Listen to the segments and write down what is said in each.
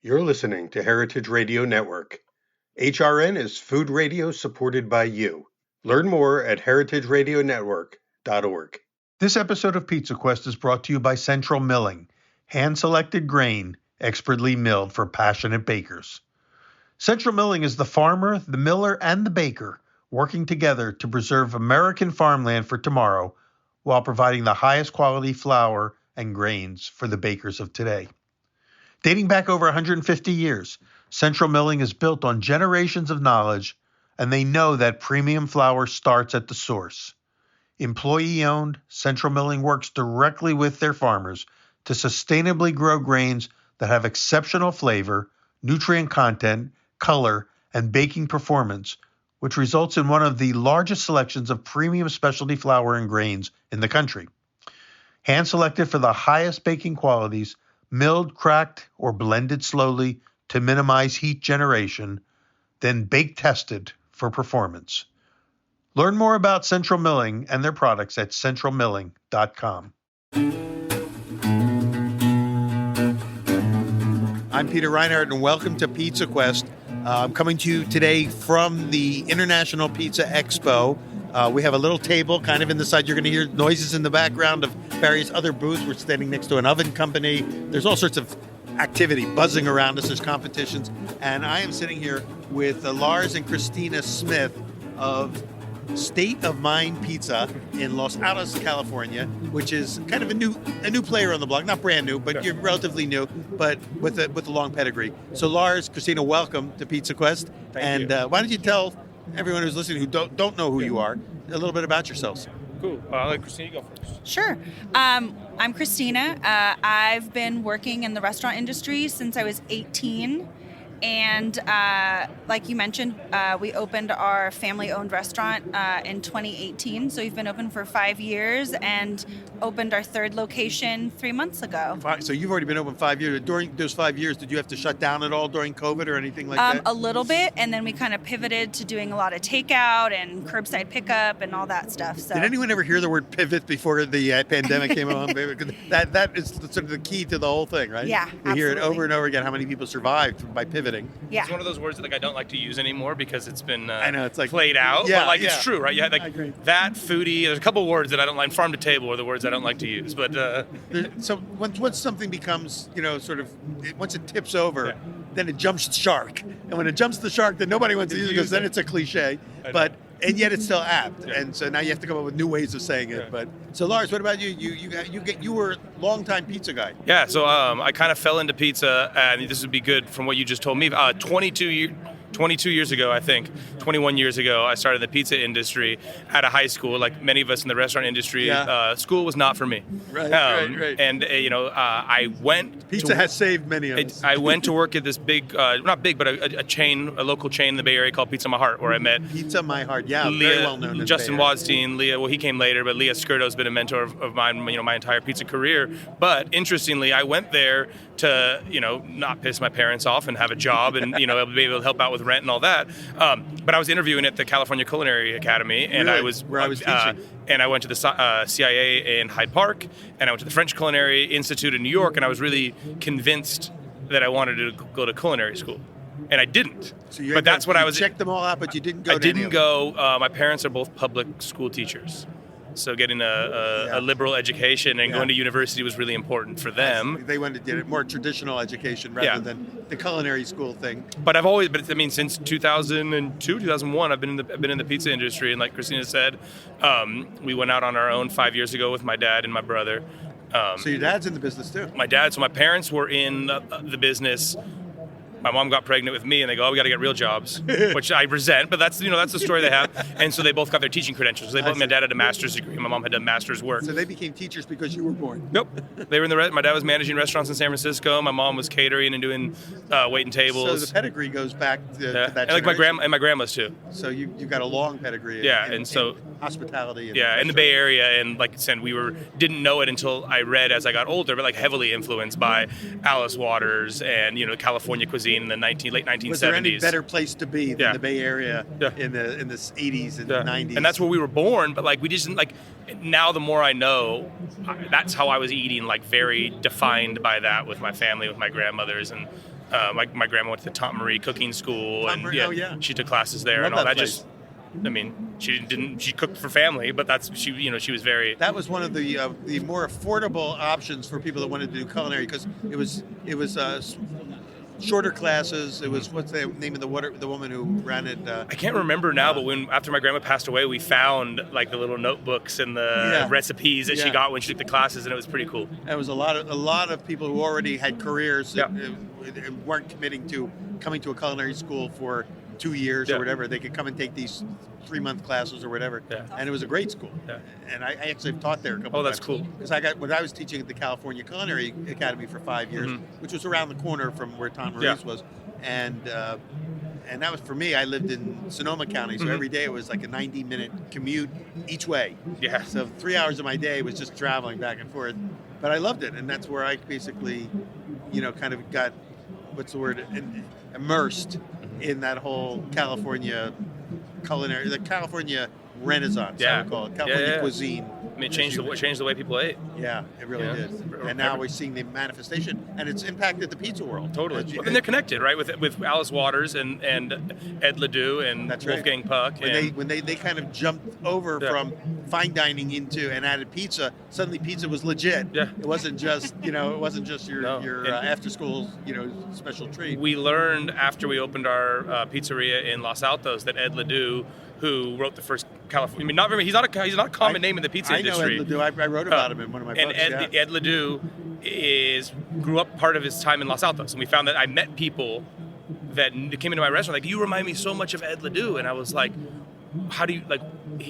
You're listening to Heritage Radio Network. HRN is food radio supported by you. Learn more at heritageradionetwork.org. This episode of Pizza Quest is brought to you by Central Milling, hand-selected grain, expertly milled for passionate bakers. Central Milling is the farmer, the miller, and the baker working together to preserve American farmland for tomorrow while providing the highest quality flour and grains for the bakers of today. Dating back over 150 years, Central Milling is built on generations of knowledge, and they know that premium flour starts at the source. Employee-owned, Central Milling works directly with their farmers to sustainably grow grains that have exceptional flavor, nutrient content, color, and baking performance, which results in one of the largest selections of premium specialty flour and grains in the country. Hand-selected for the highest baking qualities, milled, cracked, or blended slowly to minimize heat generation, then bake-tested for performance. Learn more about Central Milling and their products at centralmilling.com. I'm Peter Reinhardt, and welcome to Pizza Quest. I'm coming to you today from the International Pizza Expo. We have a little table kind of in the side. You're going to hear noises in the background of various other booths. We're standing next to an oven company. There's all sorts of activity buzzing around us. There's competitions. And I am sitting here with Lars and Christina Smith of State of Mind Pizza in Los Altos, California, which is kind of a new player on the block. Not brand new, but you're relatively new, but with a long pedigree. So Lars, Christina, welcome to Pizza Quest. Thank you. Why don't you tell everyone who's listening who don't know who you are a little bit about yourselves? Cool. I'll let Christina go first. Sure. I'm Christina. I've been working in the restaurant industry since I was 18. And like you mentioned, we opened our family-owned restaurant in 2018. So we've been open for 5 years and opened our third location 3 months ago. So you've already been open 5 years. During those 5 years, did you have to shut down at all during COVID or anything like that? A little bit, and then we kind of pivoted to doing a lot of takeout and curbside pickup and all that stuff. So. Did anyone ever hear the word pivot before the pandemic came along? That is sort of the key to the whole thing, right? Yeah, We hear it absolutely. over and over again, how many people survived by pivoting. Yeah. It's one of those words that I don't like to use anymore because it's been I know, it's like played out. Yeah, but yeah. It's true, right? Yeah, I agree. that, foodie. There's a couple words that I don't like. Farm to table are the words I don't like to use. But So once something becomes, once it tips over, then it jumps shark. And when it jumps the shark, then nobody wants to use it because then it's a cliche. And yet it's still apt. Yeah. And so now you have to come up with new ways of saying it. Yeah. So Lars, what about you? You were a longtime pizza guy. yeah, so I kind of fell into pizza, and this would be good from what you just told me. 22 years ago, I think, 21 years ago, I started the pizza industry at a high school. Like many of us in the restaurant industry, school was not for me. Right. And, I went... Pizza has saved many of us. I went to work at this big, not big, but a local chain in the Bay Area called Pizza My Heart, where I met... Pizza My Heart, yeah, Leah, very well known. Justin Wadstein, Leah, well, he came later, but Leah Skirdo's been a mentor of mine, my entire pizza career. But interestingly, I went there to, not piss my parents off and have a job and, be able to help out with rent and all that. But I was interviewing at the California Culinary Academy, and really? I was where I was teaching. And I went to the CIA in Hyde Park, and I went to the French Culinary Institute in New York, and I was really convinced that I wanted to go to culinary school. And I didn't. So you checked them all out, but you didn't go. I didn't go. My parents are both public school teachers. So getting a liberal education and going to university was really important for them. They wanted to get a more traditional education rather than the culinary school thing. But since 2002, 2001, I've been in the pizza industry, and like Christina said, we went out on our own 5 years ago with my dad and my brother. So your dad's in the business too? My parents were in the business. My mom got pregnant with me, and they go, "Oh, we got to get real jobs," which I resent. But that's the story they have. And so they both got their teaching credentials. My dad had a master's degree. My mom had done master's work. So they became teachers because you were born. Nope. They were my dad was managing restaurants in San Francisco. My mom was catering and doing waiting tables. So the pedigree goes back to that. And like my grandma's too. So you've got a long pedigree. In hospitality. In the Bay Area, and like I said, didn't know it until I read as I got older, but like heavily influenced by Alice Waters and California cuisine in the late 1970s. Was there any better place to be than the Bay Area in the 80s and 90s? And that's where we were born, but like we just like now the more I know, that's how I was eating, like very defined by that with my family, with my grandmothers, and My grandma went to Tante Marie Cooking School, Tante and Marie, oh, yeah. she took classes there Love and all that that. place. She cooked for family, but she was very. That was one of the more affordable options for people that wanted to do culinary, because it was shorter classes. It was, what's the name of the woman who ran it? I can't remember now, but after my grandma passed away, we found like the little notebooks and the recipes that she got when she took the classes, and it was pretty cool. There was a lot of people who already had careers and weren't committing to coming to a culinary school for 2 years or whatever. They could come and take these 3-month classes or whatever, and it was a great school. And I actually taught there a couple of times. That's cool. Because I was teaching at the California Culinary Academy for 5 years, which was around the corner from where Tante Marie's was, and that was, for me, I lived in Sonoma County, so every day it was like a 90-minute commute each way. Yeah. So 3 hours of my day was just traveling back and forth, but I loved it, and that's where I basically, kind of got, immersed in that whole California culinary, the California Renaissance, I would call it, California cuisine. I mean, it changed the way people ate. Yeah, it really did. And now we're seeing the manifestation, and it's impacted the pizza world. Totally. And they're connected, right? With Alice Waters and Ed Ledoux and Wolfgang Puck. When they kind of jumped over from fine dining into and added pizza, suddenly pizza was legit. Yeah. It wasn't just your after school special treat. We learned after we opened our pizzeria in Los Altos that Ed Ledoux, who wrote the first California, he's not a common name in the pizza industry. I know Ed Ledoux. I wrote about him in one of my books. And Ed Ledoux grew up part of his time in Los Altos, and we found that I met people that came into my restaurant like, "You remind me so much of Ed Ledoux," and I was like, "How do you like?"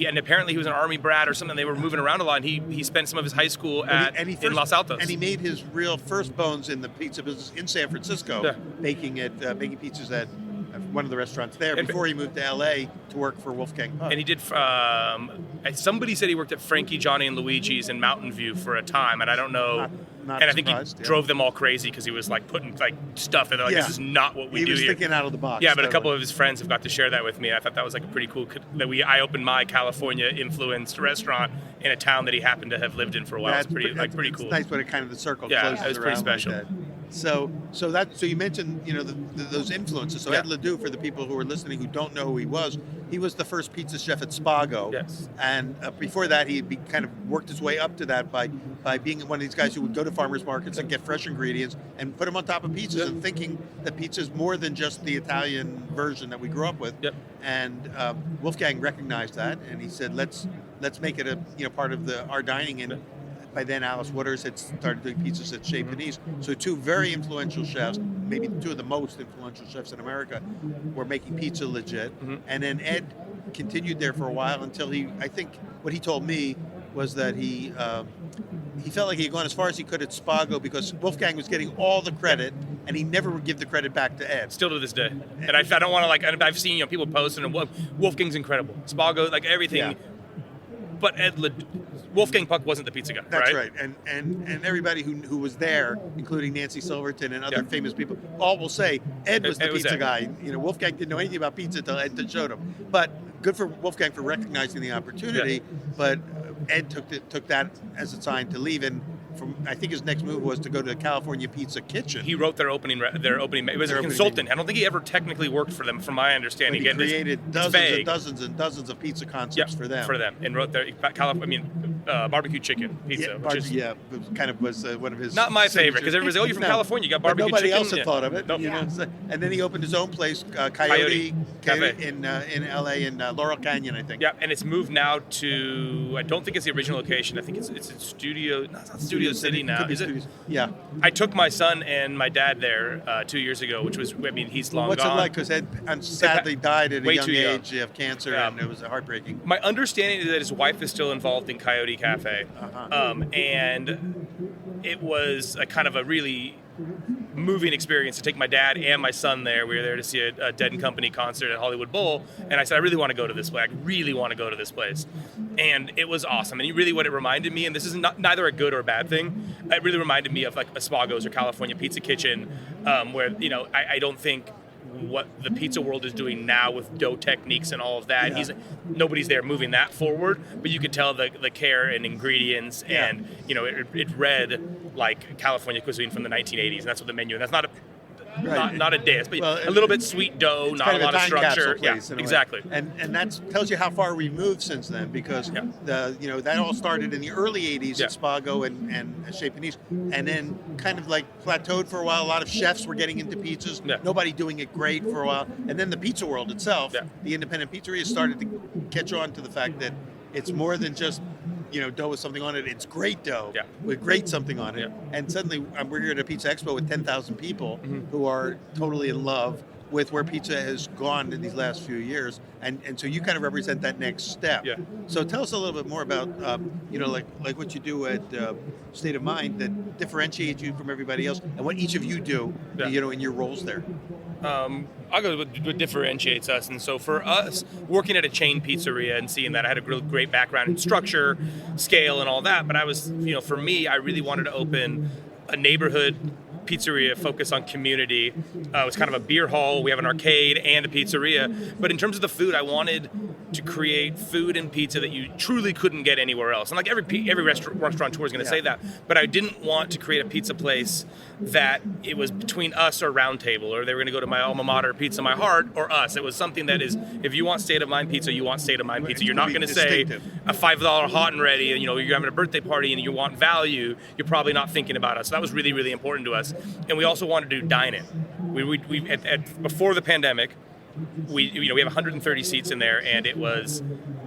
And apparently he was an Army brat or something. They were moving around a lot, and he spent some of his high school in Los Altos. And he made his real first bones in the pizza business in San Francisco, baking pizzas at one of the restaurants there before he moved to LA to work for Wolfgang Puck. And he did. Somebody said he worked at Frankie, Johnny, and Luigi's in Mountain View for a time, and I don't know. Not and I think surprised, he drove them all crazy because he was like putting like stuff, and they're like, "This is not what we do here." He was thinking out of the box. Yeah, but a couple of his friends have got to share that with me. I thought that was like a pretty cool. I opened my California influenced restaurant in a town that he happened to have lived in for a while. It's pretty cool. It's nice when it kind of the circle closes around. Yeah, it was pretty special. Like that. So you mentioned those influences. So Ed Ledoux, for the people who are listening who don't know who he was the first pizza chef at Spago. Yes. And before that, he kind of worked his way up to that by being one of these guys who would go to farmers markets and get fresh ingredients and put them on top of pizzas, and thinking that pizza is more than just the Italian version that we grew up with. Yep. And Wolfgang recognized that, and he said, let's make it a part of our dining. And by then, Alice Waters had started doing pizzas at Chez Panisse. So two very influential chefs, maybe two of the most influential chefs in America, were making pizza legit. And then Ed continued there for a while until I think what he told me was that he felt like he had gone as far as he could at Spago because Wolfgang was getting all the credit, and he never would give the credit back to Ed. Still to this day. And I don't want to I've seen people posting, and Wolfgang's incredible. Spago, like everything. Yeah. But Wolfgang Puck wasn't the pizza guy, That's right. And everybody who was there, including Nancy Silverton and other famous people, all will say Ed was the pizza guy. Wolfgang didn't know anything about pizza until Ed showed him. But good for Wolfgang for recognizing the opportunity. But Ed took that as a sign to leave, and I think his next move was to go to the California Pizza Kitchen. He wrote their opening. It was a consultant. I don't think he ever technically worked for them, from my understanding. But he created dozens and dozens of pizza concepts for them. And wrote their barbecue chicken pizza. It kind of was one of his. Not my favorite, because everybody's like, "Oh, you're from California, you got barbecue chicken." Nobody chicken. else had thought of it. Nope. And then he opened his own place, Coyote Cafe in LA, in Laurel Canyon, I think. Yeah, and it's moved now to. I don't think it's the original location. I think it's in Studio. No, it's not Studio City now. Is it? Yeah. I took my son and my dad there 2 years ago, which was. He's long What's gone. it like? Because Ed sadly died at a young young age of cancer, and it was heartbreaking. My understanding is that his wife is still involved in Coyote Cafe, and it was a kind of a really moving experience to take my dad and my son there. We were there to see a Dead and Company concert at Hollywood Bowl, and I said, "I really want to go to this place. I really want to go to this place," and it was awesome. And really, what it reminded me, and this is neither a good or a bad thing, it really reminded me of like a Spago's or California Pizza Kitchen, where I don't think what the pizza world is doing now with dough techniques and all of that. Nobody's there moving that forward, but you could tell the care and ingredients, and it read like California cuisine from the 1980s, and that's what the menu. And that's not Right. not a dance, but Well, a little bit sweet dough, It's not kind a of lot of time structure. capsule Yeah, place in a way. exactly. And that tells you how far we moved since then, because that all started in the early '80s at Spago and Chez Panisse, and then kind of like plateaued for a while. A lot of chefs were getting into pizzas. Yeah. Nobody doing it great for a while, and then the pizza world itself, Yeah. the independent pizzerias, started to catch on to the fact that it's more than just dough with something on it. It's great dough with great something on it. Yeah. And suddenly we're here at a pizza expo with 10,000 people who are totally in love with where pizza has gone in these last few years. And so you kind of represent that next step. Yeah. So tell us a little bit more about, like what you do at State of Mind that differentiates you from everybody else, and what each of you do, in your roles there. I'll go with what differentiates us. And so for us, working at a chain pizzeria and seeing that, I had a real great background in structure, scale, and all that. But I was, for me, I really wanted to open a neighborhood pizzeria focused on community. It was kind of a beer hall. We have an arcade and a pizzeria. But in terms of the food, I wanted to create food and pizza that you truly couldn't get anywhere else. And like every restaurateur is going to say that. But I didn't want to create a pizza place that it was between us or Round Table, or they were going to go to my alma mater, Pizza My Heart, or us. It was something that is, if you want State of Mind pizza, you want State of Mind pizza. You're not going to say a $5 hot and ready, and you're having a birthday party and you want value, you're probably not thinking about us. So that was really, really important to us. And we also wanted to do dine-in. Before the pandemic, we have 130 seats in there, and it was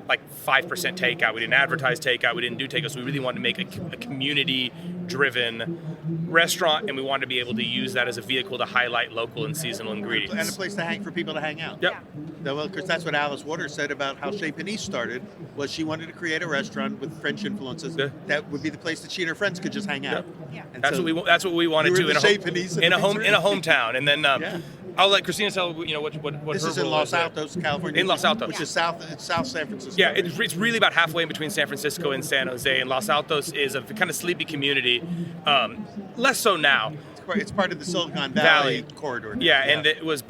like 5% takeout. We didn't advertise takeout. We didn't do takeout. So we really wanted to make a community-driven restaurant, and we wanted to be able to use that as a vehicle to highlight local and seasonal ingredients. And a place to for people to hang out. Yep. Well, because that's what Alice Waters said about how Chez Panisse started, was she wanted to create a restaurant with French influences that would be the place that she and her friends could just hang out. Yeah. And That's what we wanted to in a hometown, and then I'll let Christina tell what this her is in role Los is there. Altos, California. In Los Altos, which is South San Francisco. Yeah, it's really about halfway in between San Francisco and San Jose, and Los Altos is a kind of sleepy community. Less so now. It's part of the Silicon Valley corridor. Yeah, and it was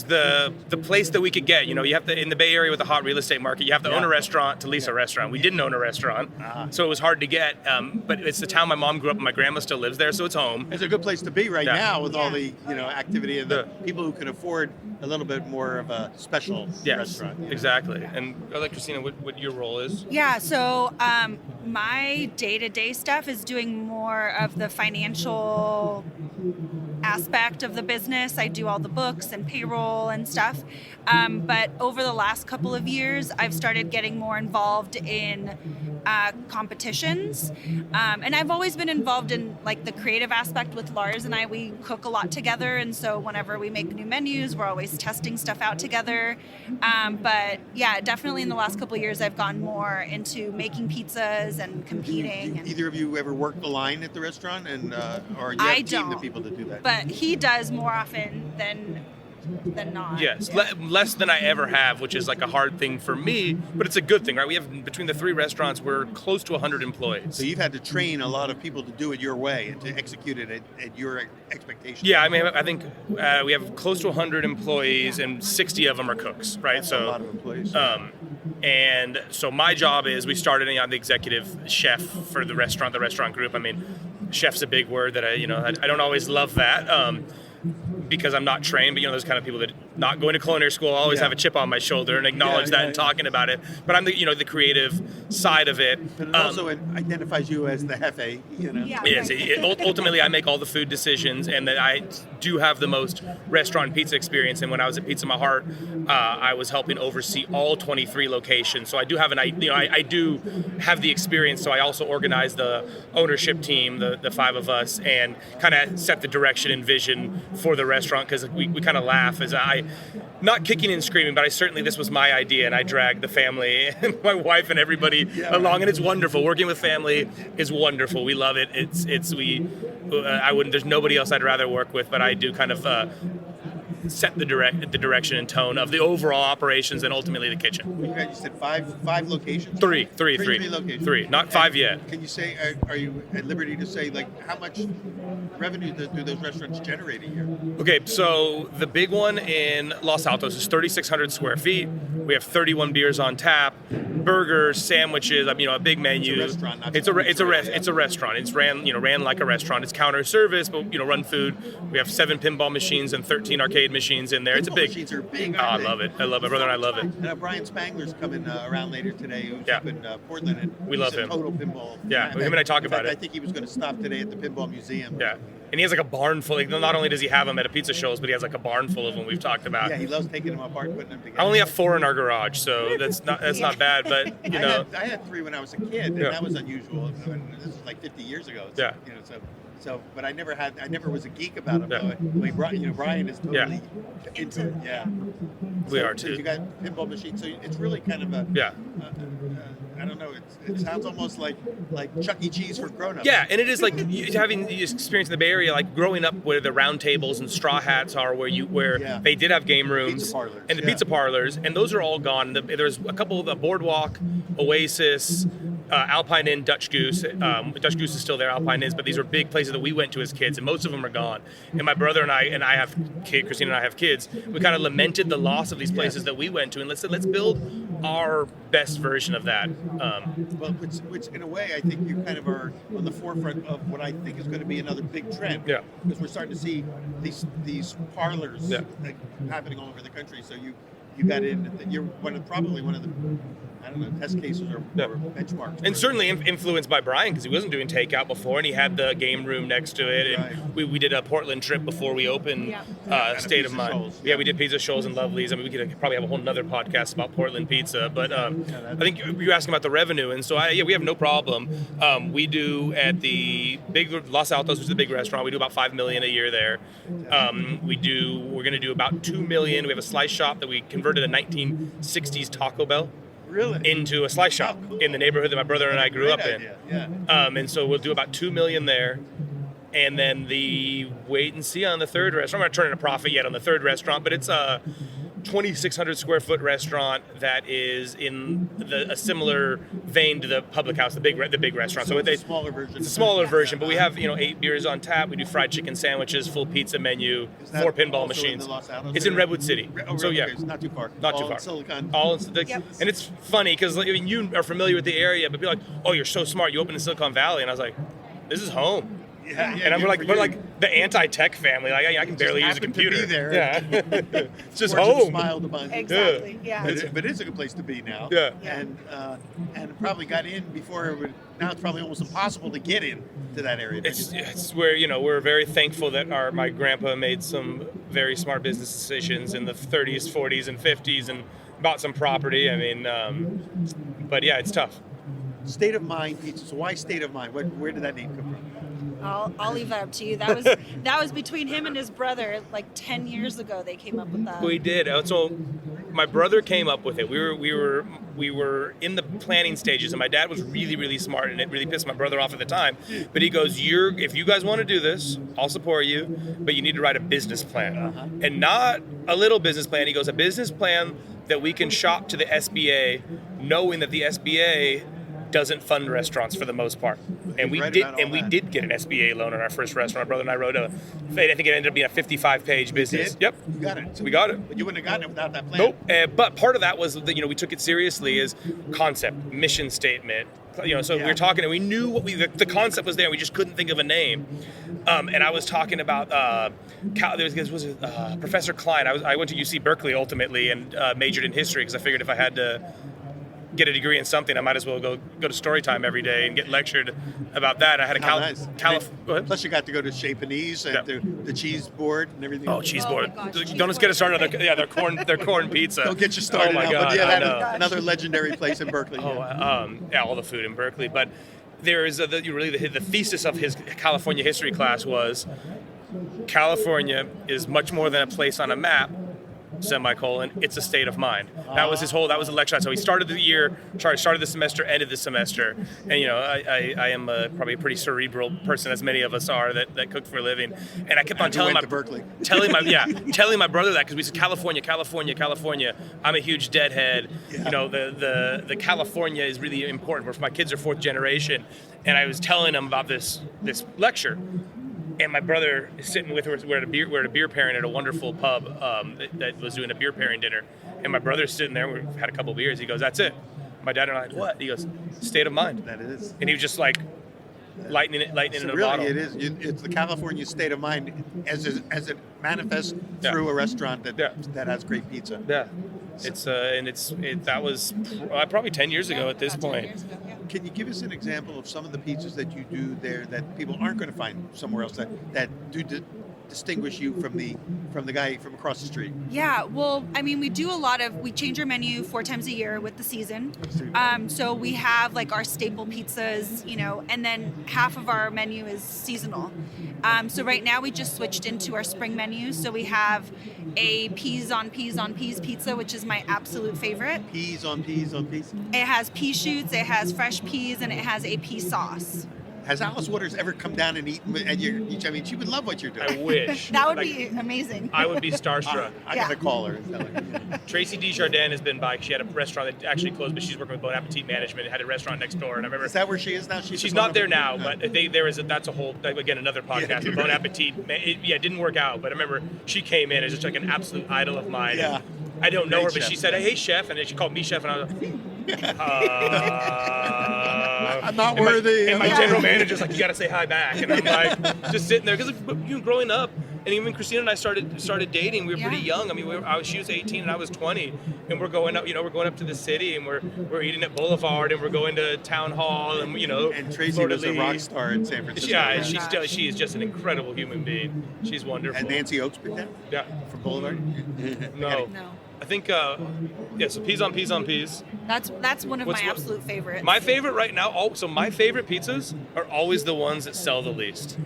the place that we could get. You have to, in the Bay Area with the hot real estate market, you have to own a restaurant to lease a restaurant. We didn't own a restaurant, so it was hard to get. But it's the town my mom grew up, and my grandma still lives there, so it's home. It's a good place to be right now with all the activity and the people who can afford a little bit more of a special restaurant. Exactly. And I'll let Christina what your role is. Yeah, so my day-to-day stuff is doing more of the financial aspect of the business. I do all the books and payroll and stuff. But over the last couple of years, I've started getting more involved in competitions. And I've always been involved in like the creative aspect with Lars and I. We cook a lot together. And so whenever we make new menus, we're always testing stuff out together. But yeah, definitely in the last couple of years, I've gone more into making pizzas and competing. Either of you ever work the line at the restaurant, or you have a team of people to do that? But he does more often than not. Yes, less than I ever have, which is like a hard thing for me, but it's a good thing, right? We have, between the three restaurants, we're close to 100 employees. So you've had to train a lot of people to do it your way and to execute it at your expectations. Yeah, I mean, I think we have close to 100 employees, and 60 of them are cooks, right? That's a lot of employees. And so my job is, we started, I'm the executive chef for the restaurant group. I mean, chef's a big word that I don't always love that. Because I'm not trained, but those kind of people that not going to culinary school always have a chip on my shoulder and acknowledge that and talking about it. But I'm the creative side of it. But it also identifies you as the jefe, Yeah, Yes, right. ultimately I make all the food decisions, and that I do have the most restaurant pizza experience. And when I was at Pizza My Heart, I was helping oversee all 23 locations. So I do have I do have the experience. So I also organize the ownership team, the five of us, and kind of set the direction and vision for the restaurant, because we kind of laugh as not kicking and screaming, but this was my idea, and I dragged the family and my wife and everybody along, and it's wonderful. Working with family is wonderful. We love it. There's nobody else I'd rather work with, but I do kind of set the direction and tone of the overall operations and ultimately the kitchen. You said five locations? Three locations. Three, not five yet. Can you say, are you at liberty to say, how much revenue do those restaurants generate a year? Okay, so the big one in Los Altos is 3,600 square feet. We have 31 beers on tap. burgers, sandwiches. A big menu. It's a restaurant, not It's a yeah. restaurant. It's ran like a restaurant. It's counter service, but run food. We have 7 pinball machines and 13 arcade machines in there. It's a Pinball big. machines are big. Oh, I aren't they? love it. I love it. My brother and I love it. And Brian Spangler's coming around later today, who's Yeah. up in Portland, and We he's love a him. total pinball. Yeah, fan. him and I talk In about fact, it. I think he was going to stop today at the Pinball Museum. Yeah, and he has like a barn full. Like, not only does he have them at a pizza shows, but he has like a barn full of them. We've talked about. Yeah, he loves taking them apart, putting them together. I only have 4 in our garage, so that's not bad. But I had 3 when I was a kid, and Yeah. that was unusual. And this was like 50 years ago. So, Yeah. But I never was a geek about them. Yeah. Though. I mean, Brian is totally into it. Yeah, We are so too. You got pinball machines, so it's really kind of a. Yeah. I don't know. It sounds almost like Chuck E. Cheese for grown-ups. Yeah, and it is like having this experience in the Bay Area, like growing up where the round tables and straw hats are, where Yeah. they did have game rooms Pizza parlors, and the yeah. pizza parlors, and those are all gone. There's a couple of the Boardwalk, Oasis, Alpine Inn, Dutch Goose. Dutch Goose is still there, Alpine Inns, but these are big places that we went to as kids, and most of them are gone. And my brother and I have Christina and I have kids. We kind of lamented the loss of these places that we went to, and let's build our best version of that. Well, which in a way, I think you kind of are on the forefront of what I think is going to be another big trend. Yeah. Because we're starting to see these parlors Yeah. like, happening all over the country. So you got in. You're probably one of the test cases or Yeah. benchmarks. And certainly influenced by Brian, because he wasn't doing takeout before, and he had the game room next to it. And Right. we did a Portland trip before we opened And a State of Pizza Mind. Shoals, Yeah, yeah. we did Pizza Shoals and Lovelies. I mean, we could probably have a whole nother podcast about Portland pizza. But I think you were asking about the revenue, and so we have no problem. We do at the big Los Altos, which is the big restaurant. We do about $5 million a year there. We're going to do about $2 million. We have a slice shop that we converted a 1960s Taco Bell really into a slice shop cool. in the neighborhood that my brother and I grew up Great in. idea. Yeah. And so we'll do about $2 million there. And then the wait and see on the third restaurant. I'm not turning a profit yet on the third restaurant, but it's a 2,600 square foot restaurant that is in a similar vein to the Public House, the big restaurant. So it's a smaller version. It's a smaller version, but we have 8 beers on tap. We do fried chicken sandwiches, full pizza menu, Is that 4 pinball also in machines. the Los Altos It's in area? Redwood City. So yeah, okay, it's not too far. not All too in far. Silicon. And it's funny because you are familiar with the area, but be like, oh, you're so smart. You opened in Silicon Valley, and I was like, this is home. Yeah, And we're like the anti-tech family. Like I can barely use a happened to be computer. there. Yeah, it's just Fortune home. Smiled a bunch. Exactly. Yeah. But it's a good place to be now. Yeah. And probably got in before it would. Now it's probably almost impossible to get in to that area. It's where we're very thankful that my grandpa made some very smart business decisions in the 30s, 40s, and 50s, and bought some property. I mean, but yeah, it's tough. State of Mind pizza. So why State of Mind? Where did that name come from? I'll leave that up to you. That was between him and his brother. Like 10 years ago, they came up with that. We did. So my brother came up with it. We were in the planning stages, and my dad was really, really smart, and it really pissed my brother off at the time. But he goes, if you guys want to do this, I'll support you, but you need to write a business plan, and not a little business plan. He goes, a business plan that we can shop to the SBA, knowing that the SBA doesn't fund restaurants for the most part. And we did get an SBA loan on our first restaurant. My brother and I wrote I think it ended up being a 55-page business. Did? Yep. You got it. We got it. But you wouldn't have gotten it without that plan. Nope. But part of that was that we took it seriously as concept, mission statement. So we were talking, and we knew the concept was there. We just couldn't think of a name. And I was talking about Professor Klein. I went to UC Berkeley ultimately and majored in history because I figured if I had to get a degree in something, I might as well go to story time every day and get lectured about that. I had a Nice. Go ahead. Plus, you got to go to Chez Panisse and the cheese board and everything. Oh, cheese Oh board! my gosh, Don't just get us started on their corn pizza. Don't get you started. Oh my now, god! But yeah, I that know. is another legendary place in Berkeley. All the food in Berkeley. But there is the thesis of his California history class was California is much more than a place on a map. Semicolon, it's a state of mind. That was that was the lecture. So he started the semester, ended the semester. And I am probably a pretty cerebral person, as many of us are that cook for a living. And I kept on telling my Berkeley. telling my brother that because we said California, California, California. I'm a huge deadhead. Yeah. The California is really important. My kids are 4th generation, and I was telling them about this lecture. And my brother is sitting with her. We're at a beer pairing at a wonderful pub that was doing a beer pairing dinner. And my brother's sitting there. We had a couple beers. He goes, "That's it. My dad and I, what? He goes, state of mind. That is. And he was just like lightning it in a Really, bottle. it is. It's the California state of mind as it manifests through a restaurant that has great pizza. Yeah. That was probably 10 years ago at this point. Can you give us an example of some of the pizzas that you do there that people aren't going to find somewhere else that do distinguish you from the guy from across the street? Yeah, well, I mean, we change our menu 4 times a year with the season. So we have like our staple pizzas, and then half of our menu is seasonal. So right now we just switched into our spring menu. So we have a peas on peas on peas pizza, which is my absolute favorite. Peas on peas on peas. It has pea shoots, it has fresh peas, and it has a pea sauce. Has Alice Waters ever come down and eaten at your? I mean, she would love what you're doing. I wish. That would be amazing. I would be starstruck. I gotta call her. And tell her. Tracy Desjardins has been by. She had a restaurant that actually closed, but she's working with Bon Appetit Management. It had a restaurant next door, and I remember. Is that where she is now? She's not there now, but that's a whole again another podcast. But Bon Appetit, it didn't work out. But I remember she came in as just like an absolute idol of mine. Yeah. I don't know her, but chef. she said, "Hey, chef," and then she called me chef, and I was like, I'm not worthy. And my general manager's like, "You got to say hi back," and I'm like, just sitting there because growing up, and even Christina and I started dating. We were pretty young. I mean, she was 18 and I was 20, and we're going up. We're going up to the city, and we're eating at Boulevard, and we're going to Town Hall, and And Tracy was a rock star in San Francisco. Yeah, and she is just an incredible human being. She's wonderful. And Nancy Oakes been there? Yeah. From Boulevard? No. I think, so peas on peas on peas. That's one of my absolute favorites. My favorite right now, so my favorite pizzas are always the ones that sell the least.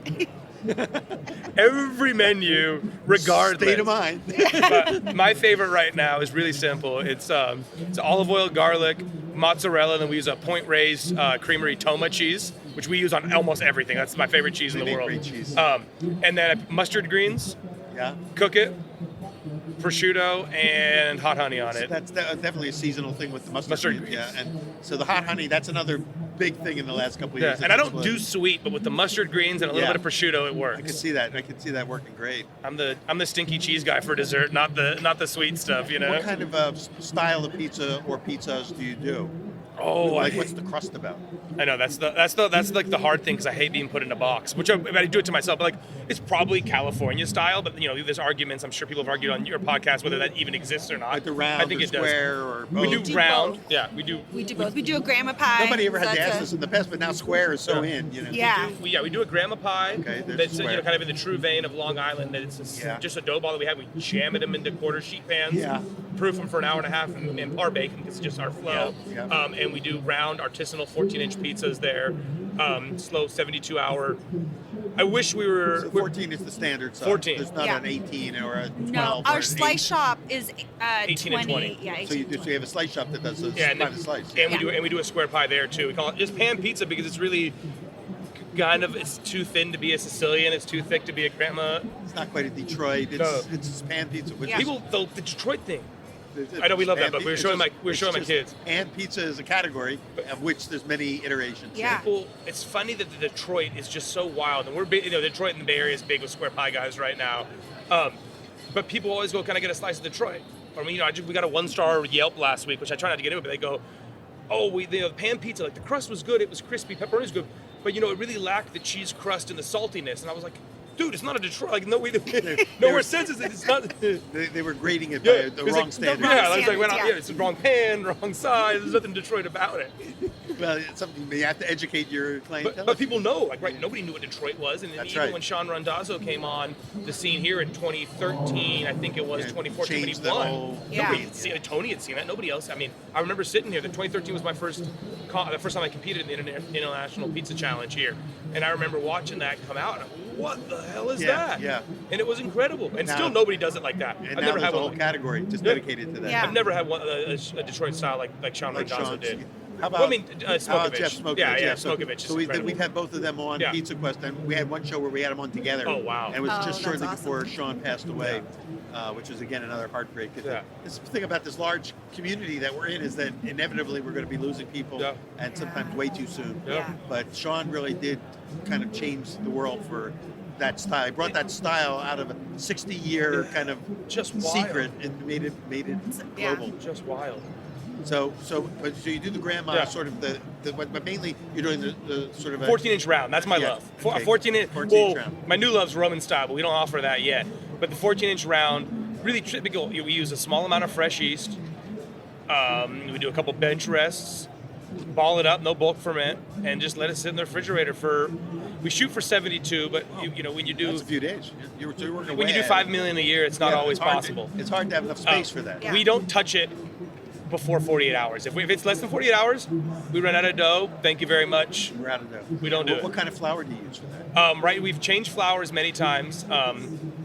Every menu, regardless. State of mind. But my favorite right now is really simple. It's olive oil, garlic, mozzarella, and then we use a Point Reyes Creamery Toma cheese, which we use on almost everything. That's my favorite cheese in the world. Great cheese. And then mustard greens. Yeah. Cook it. Prosciutto and hot honey on it. That's definitely a seasonal thing with the mustard greens. Yeah, and so the hot honey, that's another big thing in the last couple of years. And I don't do sweet, but with the mustard greens and a little bit of prosciutto, it works. I can see that. I can see that working great. I'm the stinky cheese guy for dessert, not the sweet stuff. What kind of style of pizza or pizzas do you do? Oh, what's the crust about? I know that's like the hard thing because I hate being put in a box, which I do it to myself. But like it's probably California style, but there's arguments. I'm sure people have argued on your podcast whether that even exists or not. Like the round, I think or it square, does. or we both. do round. both. Yeah, we do. We do both. We do a grandma pie. Nobody ever had to ask this in the past, but now square is so in. Yeah. We do a grandma pie. Okay, that's square. kind of in the true vein of Long Island. That it's just a dough ball that we have. We jam them into quarter sheet pans. Yeah. Proof them for an hour and a half and par bake because it's just our flow. Yeah. And we do round artisanal 14-inch pizzas there. Slow 72-hour. I wish we were. So 14 is the standard size. 14. It's not an 18 or a 12. No, or our an slice 8. shop is 18 and 20. Yeah, 18 So you have a slice shop that does a private slice. And we do a square pie there too. We call it just pan pizza because it's really it's too thin to be a Sicilian. It's too thick to be a grandma. It's not quite a Detroit. It's pan pizza. Which People, the Detroit thing. I know we love that, but we were showing my kids. And pizza is a category of which there's many iterations. Yeah. People, it's funny that the Detroit is just so wild, and we're big. Detroit and the Bay Area is big with square pie guys right now. But people always go, "Can I get a slice of Detroit?" Or we got a 1-star Yelp last week, which I try not to get into, but they go, "Oh, pan pizza, like the crust was good, it was crispy, pepperoni was good, but it really lacked the cheese crust and the saltiness." And I was like, dude, it's not a Detroit. Like, nowhere says it's not. They were grading it by the wrong standard. It's the wrong pan, wrong size. There's nothing Detroit about it. Well, it's something you have to educate your clientele. But people know, nobody knew what Detroit was. And That's even right. when Sean Randazzo came on the scene here in 2013, I think it was 2014, 2021. Tony had seen that. Nobody else. I mean, I remember sitting here. The 2013 was the first time I competed in the International Pizza Challenge here. And I remember watching that come out. What the hell is that? Yeah. And it was incredible. And still nobody does it like that. And I've now never there's had a whole one. category just dedicated to that. Yeah. I've never had one a Detroit style like Sean Randazzo did. How about Smokovich. Jeff Smokovich? Yeah, Smokovich is So we've incredible. had both of them on Pizza Quest, and we had one show where we had them on together. Oh, wow. And it was just shortly that's before Sean passed away, which was again another heartbreak. Yeah. This thing about this large community that we're in is that inevitably we're going to be losing people, and sometimes way too soon. Yeah. But Sean really did kind of change the world for that style. He brought that style out of a 60-year kind of Just wild. secret and made it global. Just wild. So you do the grandma Yeah. sort of but mainly you're doing the sort of a 14-inch round. That's my Yeah, love. okay. 14-inch. 14-inch Well, round. my new love's Roman style, but we don't offer that yet. But the 14-inch round, really typical. We use a small amount of fresh yeast. We do a couple bench rests, ball it up, no bulk ferment, and just let it sit in the refrigerator we shoot for 72, but you know when you do That's a few days. You're working when you do way 5 ahead. million a year, it's not Yeah, always it's hard possible. it's hard to have enough space for that. Yeah. We don't touch it before 48 hours. If it's less than 48 hours, we run out of dough. Thank you very much. We're out of dough. We don't do it. What kind of flour do you use for that? Right, we've changed flours many times.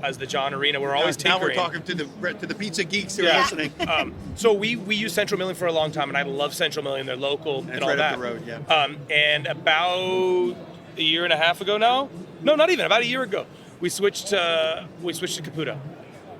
As the John Arena, we're always now we're tinkering. talking to the pizza geeks who are Yeah. listening. So we use Central Milling for a long time, and I love Central Milling. They're local and it's all right that. up the road, yeah. And about a year and a half ago now, no, not even about a year ago, we switched to Caputo.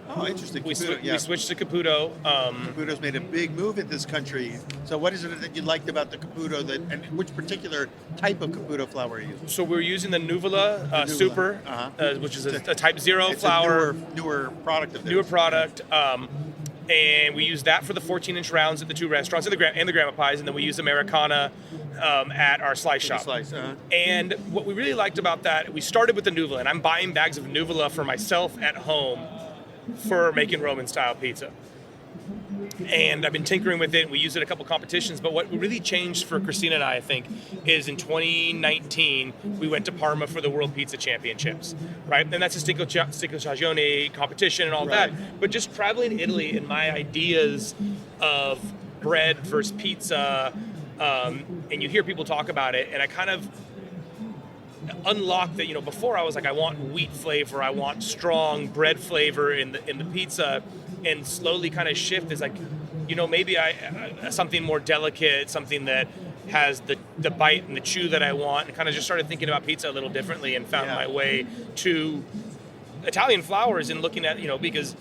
Oh, interesting. We Caputo, switched to Caputo. Caputo's made a big move in this country. So what is it that you liked about the Caputo and which particular type of Caputo flour are you using? So we're using the Nuvola, Nuvola. Super, Uh-huh. which is a Type 0 It's flour. a newer product of theirs. Newer product, and we use that for the 14-inch rounds at the two restaurants and the Grandma Pies, and then we use Americana at our slice The shop. slice, And what we really liked about that, we started with the Nuvola, and I'm buying bags of Nuvola for myself at home for making Roman-style pizza. And I've been tinkering with it. We use it at a couple competitions, but what really changed for Christina and I think, is in 2019 we went to Parma for the World Pizza Championships, right? And that's a Sticcoccione competition and all Right. that. But just traveling Italy and my ideas of bread versus pizza, and you hear people talk about it, and I kind of unlocked that. Before I was like, I want wheat flavor, I want strong bread flavor in the pizza, and slowly kind of shift is like, maybe I something more delicate, something that has the bite and the chew that I want, and kind of just started thinking about pizza a little differently, and found my way to Italian flours and looking at, because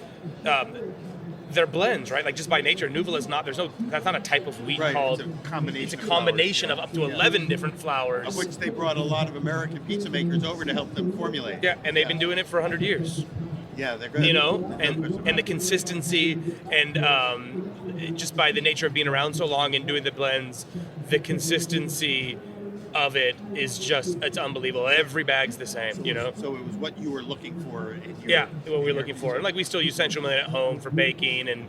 they're blends, right? Like just by nature, Nuvola is not. That's not a type of wheat Right, called. it's a combination It's a of combination flours, of up to 11 different flours. Of which they brought a lot of American pizza makers over to help them formulate. Yeah, and they've been doing it for 100 years. Yeah, they're good. And the consistency, and just by the nature of being around so long and doing the blends, the consistency of it is it's unbelievable. Every bag's the same, So it was what you were looking for in your Yeah, what we were looking for. And like we still use Central Milling at home for baking and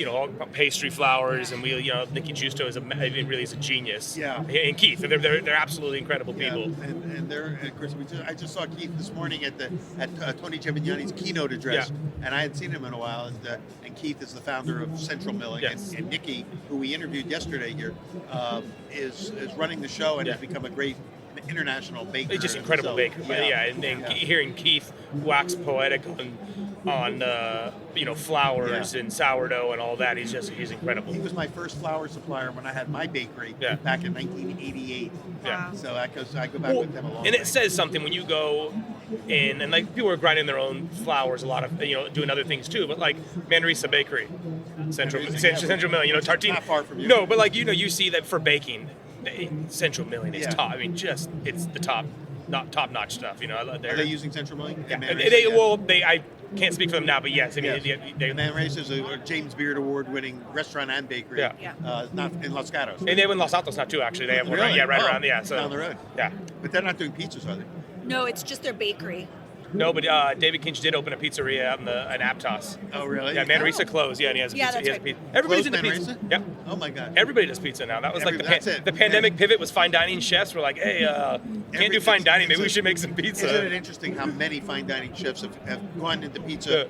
all pastry flours, and Nicky Giusto is really is a genius. Yeah. And Keith, they're absolutely incredible people. And they're, of course, I just saw Keith this morning at Tony Giovignani's keynote address, and I hadn't seen him in a while. And Keith is the founder of Central Milling, Yes. and Nikki, who we interviewed yesterday here, is running the show and has become a great international baker. He's just incredible baker. And hearing Keith wax poetic on flours and sourdough and all that, he's incredible. He was my first flour supplier when I had my bakery back in 1988. Yeah. So I go back with them a long And way. it says something when you go in, and like people are grinding their own flours a lot of, doing other things too, but like Manresa Bakery, Central Milling, Tartine. Not far from you. No, but like, you see that for baking, Central Milling is Yeah. top. I mean, it's the top-notch stuff, Are they using Central Milling? Yeah, And Manresa? I can't speak for them now, but yes, I mean, Yes. they Manresa is a James Beard Award-winning restaurant and bakery. Yeah. Not in Los Gatos. and they have in Los Altos now too. Actually, they have one, Really? right Oh, around, so down the road. Yeah, But they're not doing pizzas, are they? No, it's just their bakery. no, but David Kinch did open a pizzeria out in Aptos. Oh, really? Yeah, Manresa closed. Yeah, and he has a Yeah, pizza. that's He has right. pizza. Everybody's Closed into pizza. Manresa? Yep. Oh my God. Everybody does pizza now. That was like That's it. the pandemic pivot was fine dining chefs were like, hey, can't do fine dining. Maybe we should make some pizza. Isn't it interesting how many fine dining chefs have gone into pizza,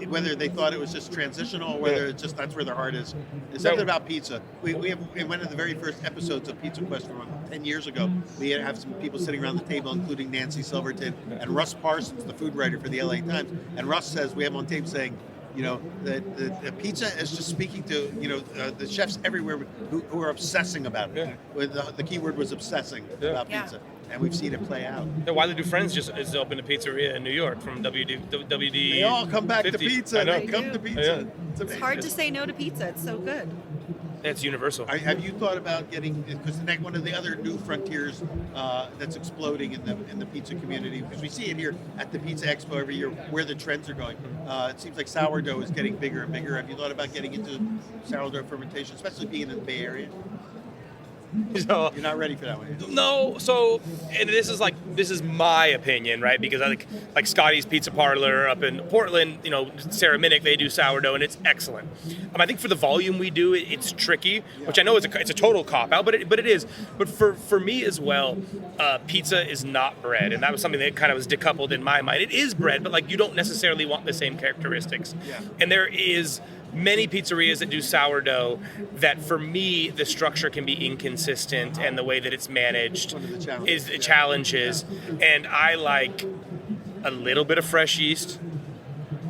whether they thought it was just transitional or whether it's just that's where their heart is. There's something about pizza. We have in one of the very first episodes of Pizza Quest from 10 years ago, we have some people sitting around the table, including Nancy Silverton and Russ Parsons, the food writer for the LA Times. And Russ says, we have on tape saying, that the pizza is just speaking to, the chefs everywhere who are obsessing about it. Yeah. The key word was obsessing about Yeah. pizza. And we've seen it play out. The Wiley Do Friends just is opened a pizzeria in New York from WD. They all come back to 50. pizza. I know. They come to pizza. Yeah. It's It's amazing. hard to say no to pizza. It's so good. It's universal. Have you thought about getting, because one of the other new frontiers that's exploding in the pizza community, because we see it here at the Pizza Expo every year where the trends are going. It seems like sourdough is getting bigger and bigger. Have you thought about getting into sourdough fermentation, especially being in the Bay Area? So, You're not ready for that one yet. no, so, and this is my opinion, right? Because I like Scotty's Pizza Parlor up in Portland, Sarah Minnick, they do sourdough and it's excellent. I think for the volume we do, it's tricky, which I know it's a total cop out, but it is. But for me as well, pizza is not bread, and that was something that kind of was decoupled in my mind. It is bread, but like you don't necessarily want the same characteristics. Yeah. And there is many pizzerias that do sourdough that for me the structure can be inconsistent and the way that it's managed One of the challenges, is the challenges, and I like a little bit of fresh yeast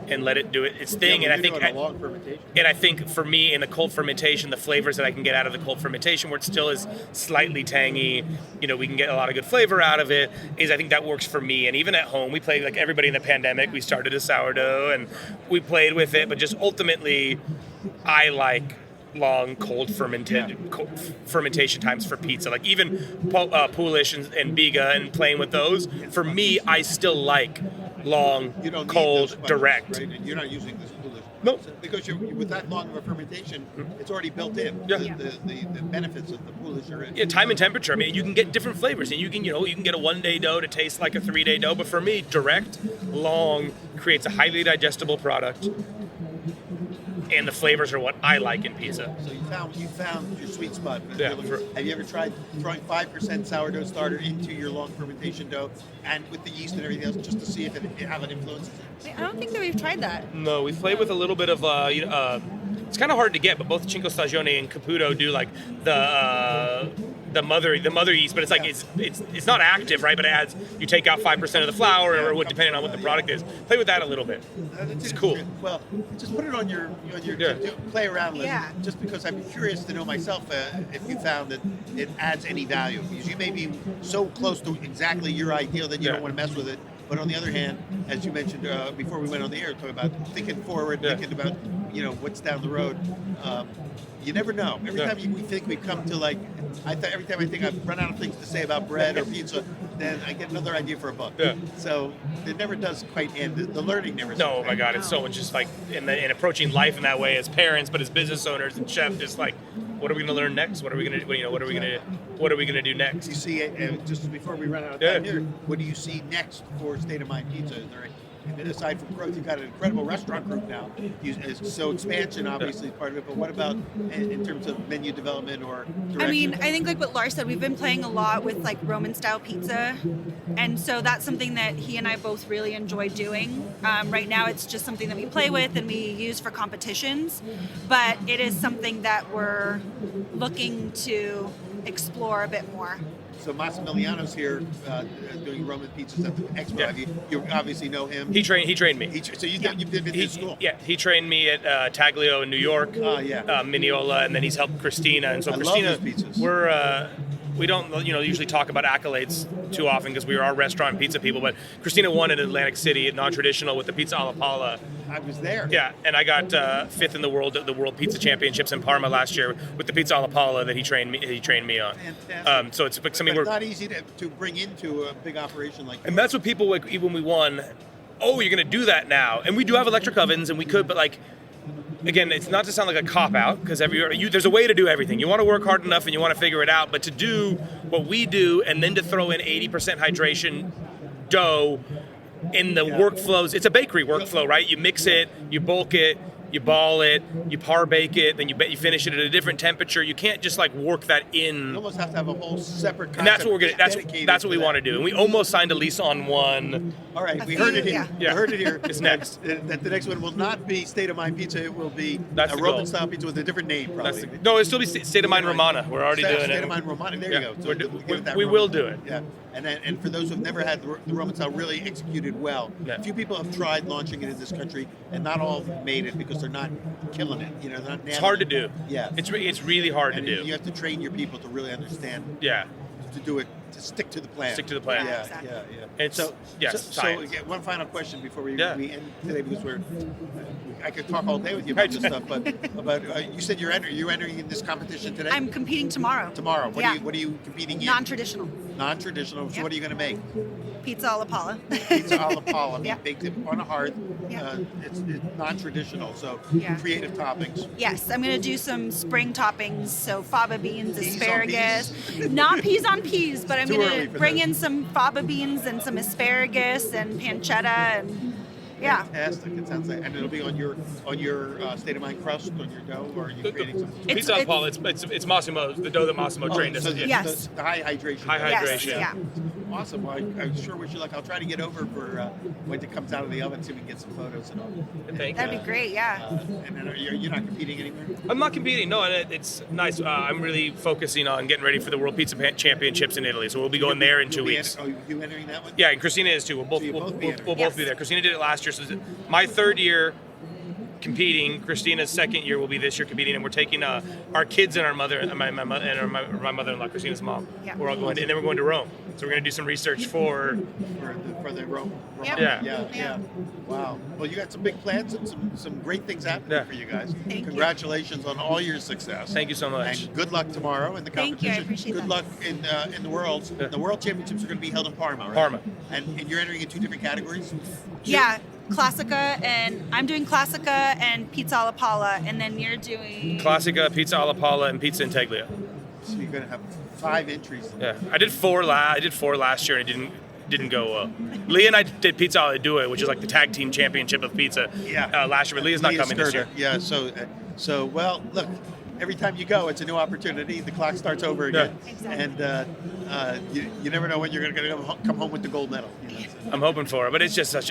and let it do its thing. Yeah, And I think a long fermentation. and I think for me in the cold fermentation, the flavors that I can get out of the cold fermentation where it still is slightly tangy, we can get a lot of good flavor out of it, is I think that works for me. And even at home, we played like everybody in the pandemic, we started a sourdough and we played with it, but just ultimately I like long cold fermentation times for pizza. Like even Polish and Biga and playing with those, for me, I still like long, You don't need cold, those sponges, direct. right? You're not using this foolish. No. Because with that long of a fermentation, it's already built in. Yeah. The benefits of the foolish are in. Yeah, time and temperature. I mean, you can get different flavors, and you can get a 1-day dough to taste like a 3-day dough. But for me, direct, long creates a highly digestible product, and the flavors are what I like in pizza. So you found your sweet spot. Yeah, Have you ever tried throwing 5% sourdough starter into your long fermentation dough and with the yeast and everything else just to see if how it influences it? I don't think that we've tried that. No, we play with a little bit of it's kind of hard to get, but both Cinco Stagione and Caputo do like the mother yeast, but it's like it's not active, right? But it adds, you take out 5% of the flour, or what, depending on what the product is. Play with that a little bit. It's cool. Well, just put it on your Yeah. play around list. Yeah. Just because I'm curious to know myself if you found that it adds any value, because you may be so close to exactly your ideal that you don't want to mess with it. But on the other hand, as you mentioned before we went on the air, talking about thinking forward, thinking about what's down the road. You never know. Every time we think we've come to every time I think I've run out of things to say about bread or pizza, then I get another idea for a book. Yeah. So it never does quite end. The learning never. No, stops. my God, it's so much just like in approaching life in that way as parents, but as business owners and chefs, just like, what are we going to learn next? What are we going to what are we going to do next? You see, just before we run out of time here, what do you see next for State of Mind Pizza? Is there aside from growth, you've got an incredible restaurant group now. So expansion obviously is part of it, but what about in terms of menu development or direction? I mean, I think like what Lars said, we've been playing a lot with like Roman style pizza, and so that's something that he and I both really enjoy doing. Right now, it's just something that we play with and we use for competitions, but it is something that we're looking to explore a bit more. So Massimiliano's here doing Roman pizzas at the Expo. Yeah. You obviously know him. He trained me. So you've been to his school. Yeah, he trained me at Taglio in New York. Mineola, and then he's helped Christina. And so I love Christina, those pizzas. we don't usually talk about accolades too often because we are restaurant and pizza people. But Christina won in Atlantic City at non-traditional with the Pizza alla Palla. I was there. Yeah, and I got fifth in the world at the World Pizza Championships in Parma last year with the Pizza alla Palla that he trained me on. Fantastic. So it's something It's not easy to bring into a big operation like that. and that's what people, like, even when we won, oh, you're going to do that now. And we do have electric ovens, and we could, but like, again, it's not to sound like a cop-out, because there's a way to do everything. You want to work hard enough and you want to figure it out, but to do what we do and then to throw in 80% hydration dough in the workflows, it's a bakery workflow, right? You mix it, you bulk it, you ball it, you par bake it, then you finish it at a different temperature. You can't just like work that in. You almost have to have a whole separate concept. And that's what we're gonna. dedicated That's what we to want to do. And we almost signed a lease on one. All right, we heard it here. Yeah. We heard it here. It's next. That the next one will not be State of Mind Pizza. It will be That's a the Roman goal. style pizza with a different name, probably. No, it'll still be State of Mind Romana. We're already doing State it. of Mind Romana. There Yeah. you go. So We're we'll give it that we Roman will style. do it. Yeah. And for those who've never had the Roman style really executed well, Yeah. a few people have tried launching it in this country, and not all have made it because they're not killing it. They're not. It's hard to do. Yeah. It's really hard And to do. you have to train your people to really understand Yeah. to do it to stick to the plan. Stick to the plan. Yeah, exactly. It's science. again, one final question before we end today, because I could talk all day with you about this stuff. But you said you're entering in this competition today. I'm competing tomorrow. Tomorrow. What are you competing in? Non-traditional. Non-traditional. So what are you going to make? Pizza alla Palla. Pizza alla Palla. Yeah. Baked on a hearth. Yeah. It's non-traditional, so Yeah. creative toppings. Yes, I'm going to do some spring toppings, so fava beans, Peas on asparagus. Not peas on peas, but I'm Too going early to for bring this. in some fava beans and some asparagus and pancetta and yeah. Fantastic. It sounds like, and it'll be on your State of Mind crust on your dough, or are you creating some? Pizza alla Palla. It's Massimo's, the dough that Massimo trained us. So in. Yes. the high hydration. High Yes, hydration. yeah. Awesome. Well, I sure wish you luck. I'll try to get over for when it comes out of the oven so we can get some photos and all. Thank That'd you. be great, yeah. And then you're not competing anywhere? I'm not competing. No, and it's nice. I'm really focusing on getting ready for the World Pizza Championships in Italy. So we'll be going there in 2 weeks. Oh, you entering that one? Yeah, and Christina is too. We'll both So you'll both be entering. we'll both be there. Christina did it last year, so my third year competing. Christina's second year will be this year competing, and we're taking our kids and our mother and my mother-in-law, Christina's mom. Yeah. We're all going, and then we're going to Rome. So we're going to do some research for. For the Rome. Yep. Yeah. Wow. Well, you got some big plans and some great things happening for you guys. Thank you. Congratulations on all your success. Thank you so much. And good luck tomorrow in the Thank you, I competition. appreciate Good that. luck in the Worlds. Yeah. The World Championships are going to be held in Parma, right? Parma. And you're entering in 2 different categories? Yeah, Classica, and I'm doing Classica and Pizza alla Palla, and then you're doing Classica, Pizza alla Palla, and Pizza Integlia. So you're going to have 5 entries. Yeah, I did four last year, and it didn't go well. Leah and I did Pizza alla Due, which is like the tag team championship of pizza. Last year, but Leah's not Leah coming this year. Skirter. Yeah. So well, look. Every time you go, it's a new opportunity. The clock starts over again, Exactly. and you never know when you're going to come home with the gold medal. You know, I'm hoping for it, but it's just such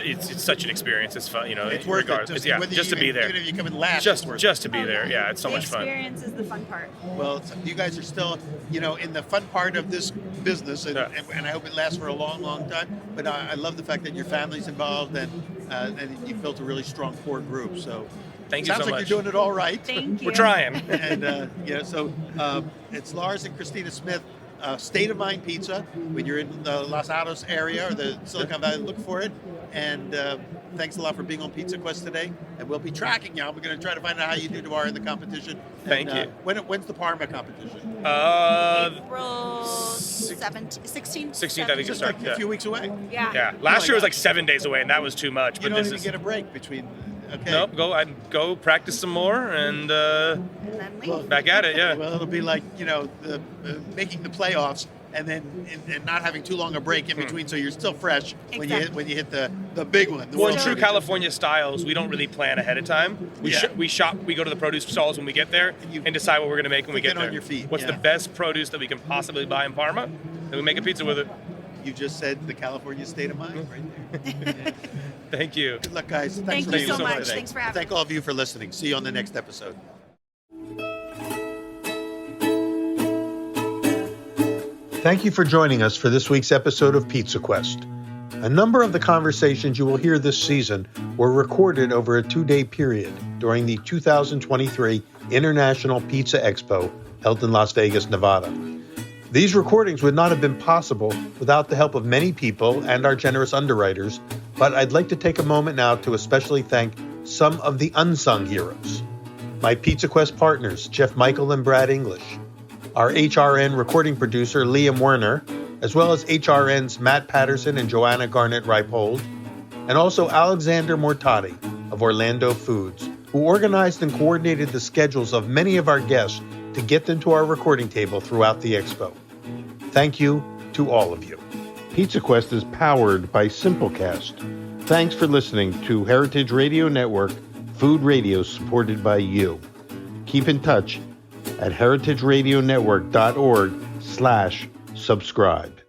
an experience. It's fun, it's worth it. Just to be there. Even if you come in last, Just it's worth to be there. Yeah, it's so the much fun. experience is the fun part. Well, you guys are still, in the fun part of this business, and I hope it lasts for a long, long time. But I love the fact that your family's involved and you've built a really strong core group. So Thank you so sounds like much. you're doing it all right. Thank you. We're trying. And so it's Lars and Christina Smith. State of Mind Pizza. When you're in the Los Altos area or the Silicon Valley, look for it. And thanks a lot for being on Pizza Quest today. And we'll be tracking you. We're going to try to find out how you do tomorrow in the competition. Thank you. When's the Parma competition? April 16th. 16th, I think it Just starts. like a few weeks away. Yeah. Yeah, last year was like 7 days away, and that was too much. You But don't this even is get a break between. Okay. nope. Go practice some more and And then leave. back at it. Yeah. Well, it'll be like making the playoffs and then and not having too long a break in between, so you're still fresh Exactly. when you hit the big one. The Well, in World true Championship. California styles, we don't really plan ahead of time. We go to the produce stalls when we get there and decide what we're going to make when we get Get on there. your feet, What's yeah. the best produce that we can possibly buy in Parma? And we make a pizza with it. You just said the California state of mind right there. Yeah. Thank you. Good luck, guys. Thank for you being so on much. today. Thanks for having Thank all of you for listening. See you on the next episode. Thank you for joining us for this week's episode of Pizza Quest. A number of the conversations you will hear this season were recorded over a 2-day period during the 2023 International Pizza Expo held in Las Vegas, Nevada. These recordings would not have been possible without the help of many people and our generous underwriters, but I'd like to take a moment now to especially thank some of the unsung heroes. My Pizza Quest partners, Jeff Michael and Brad English, our HRN recording producer, Liam Werner, as well as HRN's Matt Patterson and Joanna Garnett-Reipold, and also Alexander Mortati of Orlando Foods, who organized and coordinated the schedules of many of our guests to get them to our recording table throughout the expo. Thank you to all of you. Pizza Quest is powered by Simplecast. Thanks for listening to Heritage Radio Network, food radio supported by you. Keep in touch at heritageradionetwork.org/subscribe.